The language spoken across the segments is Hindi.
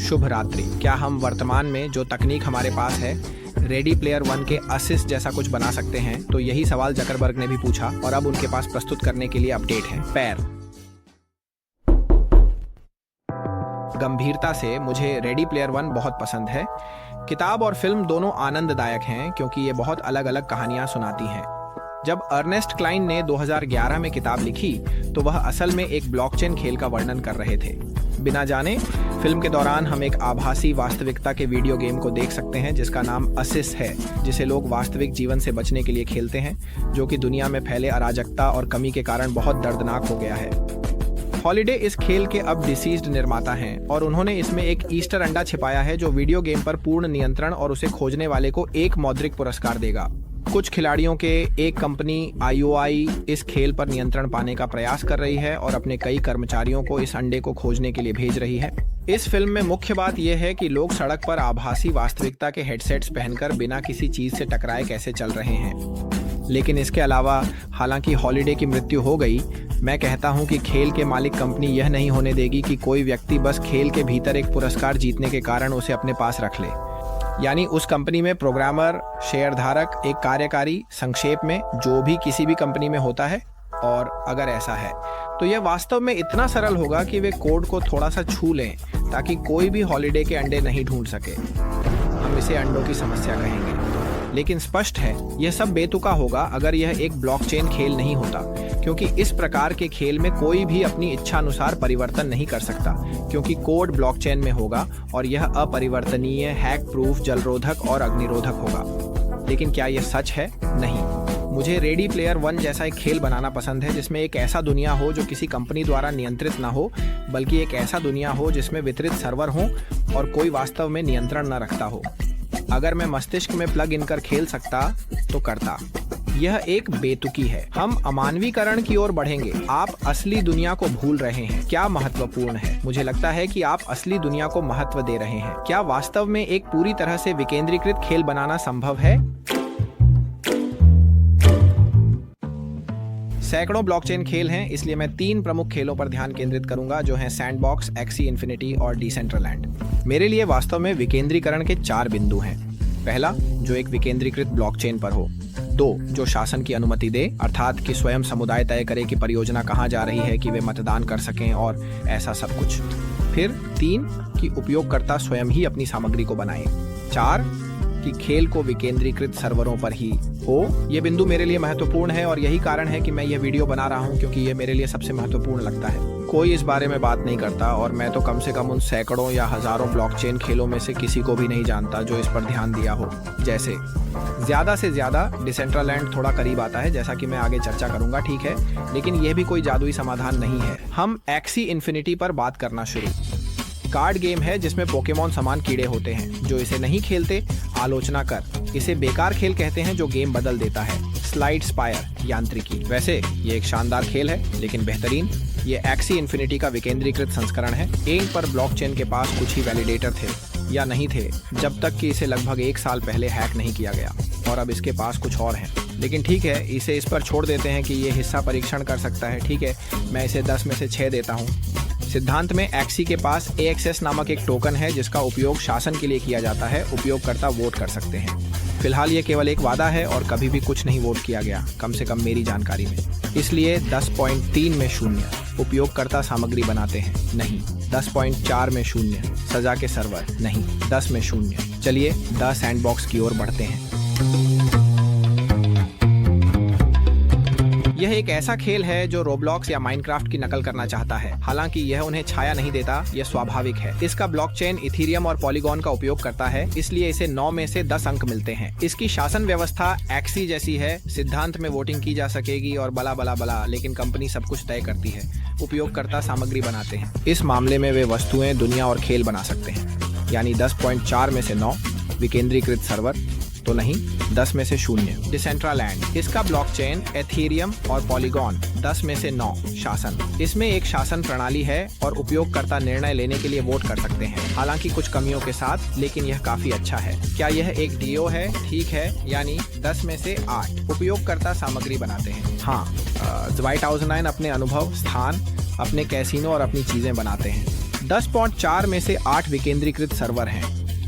शुभ रात्रि। क्या हम वर्तमान में जो तकनीक हमारे पास है रेडी प्लेयर वन के असिस जैसा कुछ बना सकते हैं? तो यही सवाल जकरबर्ग ने भी पूछा और अब उनके पास प्रस्तुत करने के लिए अपडेट है। पैर गंभीरता से मुझे रेडी प्लेयर वन बहुत पसंद है। किताब और फिल्म दोनों आनंददायक हैं क्योंकि ये बहुत अलग अलग कहानियां सुनाती हैं। जब अर्नेस्ट क्लाइन ने 2011 में किताब लिखी तो वह असल में एक ब्लॉकचेन खेल का वर्णन कर रहे थे। बिना जाने फिल्म के दौरान हम एक आभासी वास्तविकता के वीडियो गेम को देख सकते हैं जिसका नाम असिस है, जिसे लोग वास्तविक जीवन से बचने के लिए खेलते हैं, जो कि दुनिया में फैले अराजकता और कमी के कारण बहुत दर्दनाक हो गया है। हॉलिडे इस खेल के अब डिसीज्ड निर्माता हैं और उन्होंने इसमें एक ईस्टर अंडा छिपाया है जो वीडियो गेम पर पूर्ण नियंत्रण और उसे खोजने वाले को एक मौद्रिक पुरस्कार देगा। कुछ खिलाड़ियों के एक कंपनी IOI इस खेल पर नियंत्रण पाने का प्रयास कर रही है और अपने कई कर्मचारियों को इस अंडे को खोजने के लिए भेज रही है। इस फिल्म में मुख्य बात यह है कि लोग सड़क पर आभासी वास्तविकता के हेडसेट्स पहनकर बिना किसी चीज से टकराए कैसे चल रहे हैं। लेकिन इसके अलावा हालांकि हॉलिडे की मृत्यु हो गई, मैं कहता हूं कि खेल के मालिक कंपनी यह नहीं होने देगी कि कोई व्यक्ति बस खेल के भीतर एक पुरस्कार जीतने के कारण उसे अपने पास रख ले। यानी उस कंपनी में प्रोग्रामर, शेयरधारक, एक कार्यकारी, संक्षेप में जो भी किसी भी कंपनी में होता है। और अगर ऐसा है तो यह वास्तव में इतना सरल होगा कि वे कोड को थोड़ा सा छू लें ताकि कोई भी हॉलिडे के अंडे नहीं ढूंढ सके। हम इसे अंडों की समस्या कहेंगे। लेकिन स्पष्ट है यह सब बेतुका होगा अगर यह एक ब्लॉकचेन खेल नहीं होता, क्योंकि इस प्रकार के खेल में कोई भी अपनी इच्छा अनुसार परिवर्तन नहीं कर सकता, क्योंकि कोड ब्लॉकचेन में होगा और यह अपरिवर्तनीय, हैक प्रूफ, जलरोधक और अग्निरोधक होगा। लेकिन क्या यह सच है? नहीं। मुझे रेडी प्लेयर वन जैसा एक खेल बनाना पसंद है जिसमें एक ऐसा दुनिया हो जो किसी कंपनी द्वारा नियंत्रित ना हो, बल्कि एक ऐसा दुनिया हो जिसमें वितरित सर्वर हो और कोई वास्तव में नियंत्रण न रखता हो। अगर मैं मस्तिष्क में प्लग इन कर खेल सकता तो करता। यह एक बेतुकी है। हम अमानवीकरण की ओर बढ़ेंगे। आप असली दुनिया को भूल रहे हैं। क्या महत्वपूर्ण है? मुझे लगता है कि आप असली दुनिया को महत्व दे रहे हैं। क्या वास्तव में एक पूरी तरह से विकेंद्रीकृत खेल बनाना संभव है? सैकड़ों ब्लॉकचेन खेल हैं, इसलिए मैं 3 प्रमुख खेलों पर ध्यान केंद्रित करूंगा जो हैं सैंडबॉक्स, एक्सी इन्फिनिटी और डिसेंट्रलैंड। मेरे लिए वास्तव में विकेंद्रीकरण के 4 बिंदु हैं। पहला, जो एक विकेंद्रीकृत ब्लॉकचेन पर हो। 2, जो शासन की अनुमति दे, अर्थात कि स्वयं समुदाय तय करे कि परियोजना कहाँ जा रही है, कि वे मतदान कर सकें और ऐसा सब कुछ। फिर 3, कि उपयोगकर्ता स्वयं ही अपनी सामग्री को बनाए। 4, कि खेल को विकेंद्रीकृत सर्वरों पर ही हो। ये बिंदु मेरे लिए महत्वपूर्ण है और यही कारण है कि मैं यह वीडियो बना रहा हूँ, क्योंकि ये मेरे लिए सबसे महत्वपूर्ण लगता है। कोई इस बारे में बात नहीं करता और मैं तो कम से कम उन सैकड़ों या हजारों ब्लॉकचेन खेलों में से किसी को भी नहीं जानता जो इस पर ध्यान दिया हो। जैसे ज्यादा से ज्यादा डिसेंट्रलैंड थोड़ा करीब आता है, जैसा कि मैं आगे चर्चा करूंगा, ठीक है, लेकिन यह भी कोई जादुई समाधान नहीं है। हम एक्सी इन्फिनिटी पर बात करना शुरू। कार्ड गेम है जिसमें पोकेमॉन समान कीड़े होते हैं। जो इसे नहीं खेलते, आलोचना कर। इसे बेकार खेल कहते हैं जो गेम बदल देता है। स्लाइड स्पायर यांत्रिकी। वैसे ये एक शानदार खेल है, लेकिन बेहतरीन। ये एक्सी इन्फिनिटी का विकेंद्रीकृत संस्करण है। इंक पर ब्लॉकचेन के पास कुछ ही वैलिडेटर थे या नहीं थे, जब तक कि इसे लगभग 1 साल पहले हैक नहीं किया गया, और अब इसके पास कुछ और हैं। लेकिन ठीक है, इसे इस पर छोड़ देते हैं कि ये हिस्सा परीक्षण कर सकता है। ठीक है, मैं इसे 10 में से 6 देता हूँ। सिद्धांत में एक्सी के पास AXS नामक एक टोकन है जिसका उपयोग शासन के लिए किया जाता है। उपयोगकर्ता वोट कर सकते हैं। फिलहाल ये केवल एक वादा है और कभी भी कुछ नहीं वोट किया गया, कम से कम मेरी जानकारी में। इसलिए 10.3 में 0 उपयोगकर्ता सामग्री बनाते हैं, नहीं। 10.4 में 0 सजा के सर्वर, नहीं। 10 में 0। चलिए द सैंडबॉक्स की ओर बढ़ते हैं। यह एक ऐसा खेल है जो रोब्लॉक्स या माइनक्राफ्ट की नकल करना चाहता है। हालांकि यह उन्हें छाया नहीं देता, यह स्वाभाविक है। इसका ब्लॉकचेन इथीरियम और पॉलीगॉन का उपयोग करता है, इसलिए इसे 9 में से 10 अंक मिलते हैं। इसकी शासन व्यवस्था एक्सी जैसी है। सिद्धांत में वोटिंग की जा सकेगी और बला बला बला, लेकिन कंपनी सब कुछ तय करती है। उपयोगकर्ता सामग्री बनाते हैं। इस मामले में वे वस्तुएं, दुनिया और खेल बना सकते हैं। यानी 10.4 में से 9 विकेंद्रीकृत सर्वर, तो नहीं। 10 में से 0 डिसेंट्रलैंड। इसका ब्लॉकचेन एथेरियम और पॉलीगॉन। 10 में से 9 शासन। इसमें एक शासन प्रणाली है और उपयोगकर्ता निर्णय लेने के लिए वोट कर सकते हैं, हालांकि कुछ कमियों के साथ, लेकिन यह काफी अच्छा है। क्या यह एक डीओ है? ठीक है, यानी 10 में से 8 उपयोगकर्ता सामग्री बनाते हैं। हाँ, 2009 अपने अनुभव, स्थान, अपने कैसीनो और अपनी चीजें बनाते हैं। 10.4 में से 8 विकेंद्रीकृत सर्वर हैं,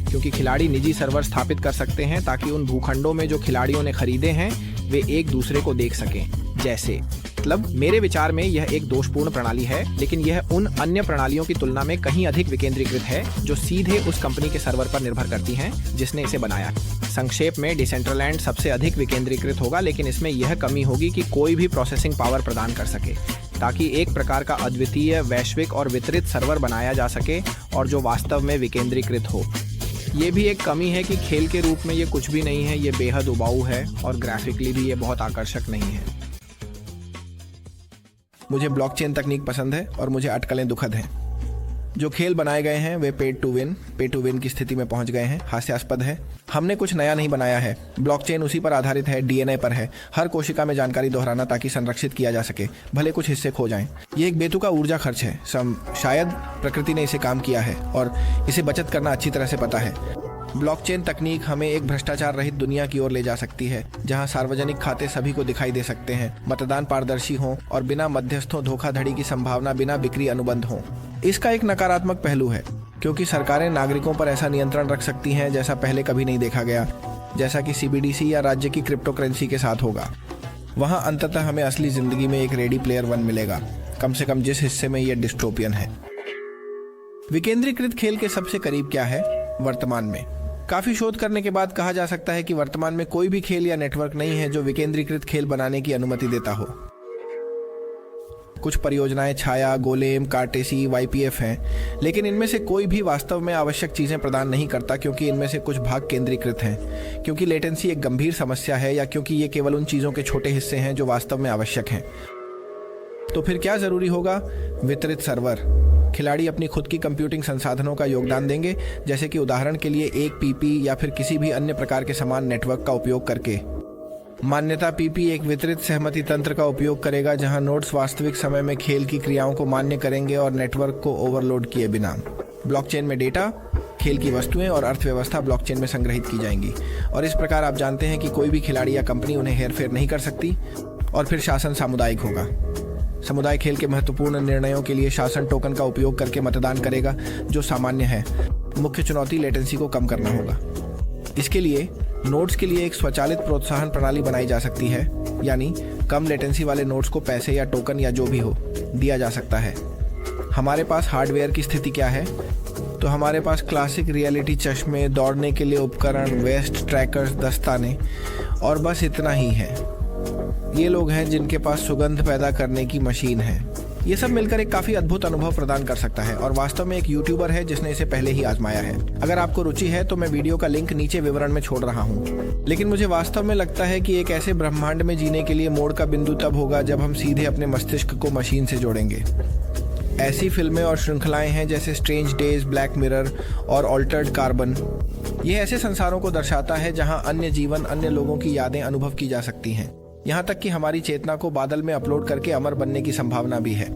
क्योंकि खिलाड़ी निजी सर्वर स्थापित कर सकते हैं ताकि उन भूखंडों में जो खिलाड़ियों ने खरीदे हैं वे एक दूसरे को देख सकें। जैसे मतलब मेरे विचार में यह एक दोषपूर्ण प्रणाली है, लेकिन यह उन अन्य प्रणालियों की तुलना में कहीं अधिक विकेंद्रीकृत है जो सीधे उस कंपनी के सर्वर पर निर्भर करती हैं जिसने इसे बनाया। संक्षेप में डिसेंट्रलैंड सबसे अधिक विकेंद्रीकृत होगा, लेकिन इसमें यह कमी होगी कि कोई भी प्रोसेसिंग पावर प्रदान कर सके ताकि एक प्रकार का अद्वितीय वैश्विक और वितरित सर्वर बनाया जा सके और जो वास्तव में विकेंद्रीकृत हो। ये भी एक कमी है कि खेल के रूप में ये कुछ भी नहीं है, ये बेहद उबाऊ है और ग्राफिकली भी ये बहुत आकर्षक नहीं है। मुझे ब्लॉकचेन तकनीक पसंद है और मुझे अटकलें दुखद हैं। जो खेल बनाए गए हैं वे पे टू विन की स्थिति में पहुंच गए हैं, हास्यास्पद है। हमने कुछ नया नहीं बनाया है, ब्लॉकचेन उसी पर आधारित है, डीएनए पर है, हर कोशिका में जानकारी दोहराना ताकि संरक्षित किया जा सके, भले कुछ हिस्से खो जाएं। ये एक बेतुका ऊर्जा खर्च है। शायद प्रकृति ने इसे काम किया है और इसे बचत करना अच्छी तरह से पता है। ब्लॉकचेन तकनीक हमें एक भ्रष्टाचार रहित दुनिया की ओर ले जा सकती है, जहां सार्वजनिक खाते सभी को दिखाई दे सकते हैं, मतदान पारदर्शी हो और बिना मध्यस्थों धोखाधड़ी की संभावना, बिना बिक्री अनुबंध हो। इसका एक नकारात्मक पहलू है क्योंकि सरकारें नागरिकों पर ऐसा नियंत्रण रख सकती हैं जैसा पहले कभी नहीं देखा गया, जैसा कि सीबीडीसी या राज्य की क्रिप्टो करेंसी के साथ होगा। वहां अंततः हमें असली जिंदगी में एक रेडी प्लेयर वन मिलेगा, कम से कम जिस हिस्से में यह डिस्टोपियन है। विकेंद्रीकृत खेल के सबसे करीब क्या है वर्तमान में? काफी शोध करने के बाद कहा जा सकता है कि वर्तमान में कोई भी खेल या नेटवर्क नहीं है जो विकेंद्रीकृत खेल बनाने की अनुमति देता हो। कुछ परियोजनाएं छाया, गोलेम, कार्टेसी, वाईपीएफ हैं, लेकिन इनमें से कोई भी वास्तव में आवश्यक चीजें प्रदान नहीं करता क्योंकि इनमें से कुछ भाग केंद्रीकृत हैं, क्योंकि लेटेंसी एक गंभीर समस्या है या क्योंकि ये केवल उन चीजों के छोटे हिस्से हैं जो वास्तव में आवश्यक हैं। तो फिर क्या जरूरी होगा? वितरित सर्वर। खिलाड़ी अपनी खुद की कंप्यूटिंग संसाधनों का योगदान देंगे, जैसे कि उदाहरण के लिए एक पीपी या फिर किसी भी अन्य प्रकार के समान नेटवर्क का उपयोग करके। मान्यता पीपी एक वितरित सहमति तंत्र का उपयोग करेगा जहां नोड्स वास्तविक समय में खेल की क्रियाओं को मान्य करेंगे और नेटवर्क को ओवरलोड किए बिना। ब्लॉकचेन में डेटा, खेल की वस्तुएं और अर्थव्यवस्था ब्लॉकचेन में संग्रहित की जाएंगी और इस प्रकार आप जानते हैं कि कोई भी खिलाड़ी या कंपनी उन्हें हेरफेर नहीं कर सकती। और फिर शासन सामुदायिक होगा। समुदाय खेल के महत्वपूर्ण निर्णयों के लिए शासन टोकन का उपयोग करके मतदान करेगा जो सामान्य है। मुख्य चुनौती लेटेंसी को कम करना होगा। इसके लिए नोड्स के लिए एक स्वचालित प्रोत्साहन प्रणाली बनाई जा सकती है, यानी कम लेटेंसी वाले नोड्स को पैसे या टोकन या जो भी हो दिया जा सकता है। हमारे पास हार्डवेयर की स्थिति क्या है? तो हमारे पास क्लासिक रियलिटी चश्मे, दौड़ने के लिए उपकरण, वेस्ट ट्रैकर्स, दस्ताने और बस इतना ही है। ये लोग हैं जिनके पास सुगंध पैदा करने की मशीन है। ये सब मिलकर एक काफी अद्भुत अनुभव प्रदान कर सकता है और वास्तव में एक यूट्यूबर है जिसने इसे पहले ही आजमाया है। अगर आपको रुचि है तो मैं वीडियो का लिंक नीचे विवरण में छोड़ रहा हूँ। लेकिन मुझे वास्तव में लगता है कि एक ऐसे ब्रह्मांड में जीने के लिए मोड़ का बिंदु तब होगा जब हम सीधे अपने मस्तिष्क को मशीन से जोड़ेंगे। ऐसी फिल्में और श्रृंखलाएं हैं जैसे स्ट्रेंज डेज, ब्लैक मिरर और ऑल्टर्ड कार्बन। ये ऐसे संसारों को दर्शाता है जहाँ अन्य जीवन, अन्य लोगों की यादें अनुभव की जा सकती हैं। यहाँ तक कि हमारी चेतना को बादल में अपलोड करके अमर बनने की संभावना भी है।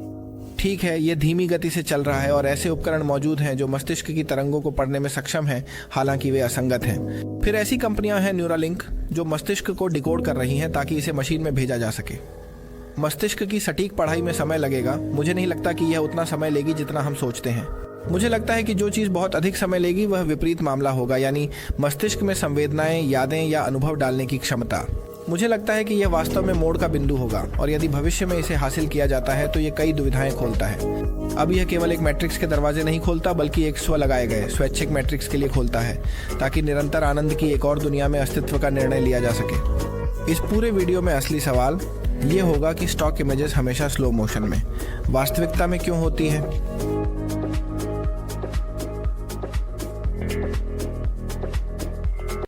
ठीक है, ये धीमी गति से चल रहा है और ऐसे उपकरण मौजूद हैं जो मस्तिष्क की तरंगों को पढ़ने में सक्षम हैं, हालांकि वे असंगत हैं। फिर ऐसी कंपनियां हैं न्यूरालिंक जो मस्तिष्क को डिकोड कर रही हैं ताकि इसे मशीन में भेजा जा सके। मस्तिष्क की सटीक पढ़ाई में समय लगेगा। मुझे नहीं लगता कि यह उतना समय लेगी जितना हम सोचते हैं। मुझे लगता है कि जो चीज़ बहुत अधिक समय लेगी वह विपरीत मामला होगा, यानी मस्तिष्क में संवेदनाएं, यादें या अनुभव डालने की क्षमता। मुझे लगता है कि यह वास्तव में मोड़ का बिंदु होगा और यदि भविष्य में इसे हासिल किया जाता है तो यह कई दुविधाएं खोलता है। अब यह केवल एक मैट्रिक्स के दरवाजे नहीं खोलता बल्कि एक स्व लगाए गए स्वैच्छिक मैट्रिक्स के लिए खोलता है ताकि निरंतर आनंद की एक और दुनिया में अस्तित्व का निर्णय लिया जा सके। इस पूरे वीडियो में असली सवाल ये होगा कि स्टॉक इमेजेस हमेशा स्लो मोशन में वास्तविकता में क्यों होती है?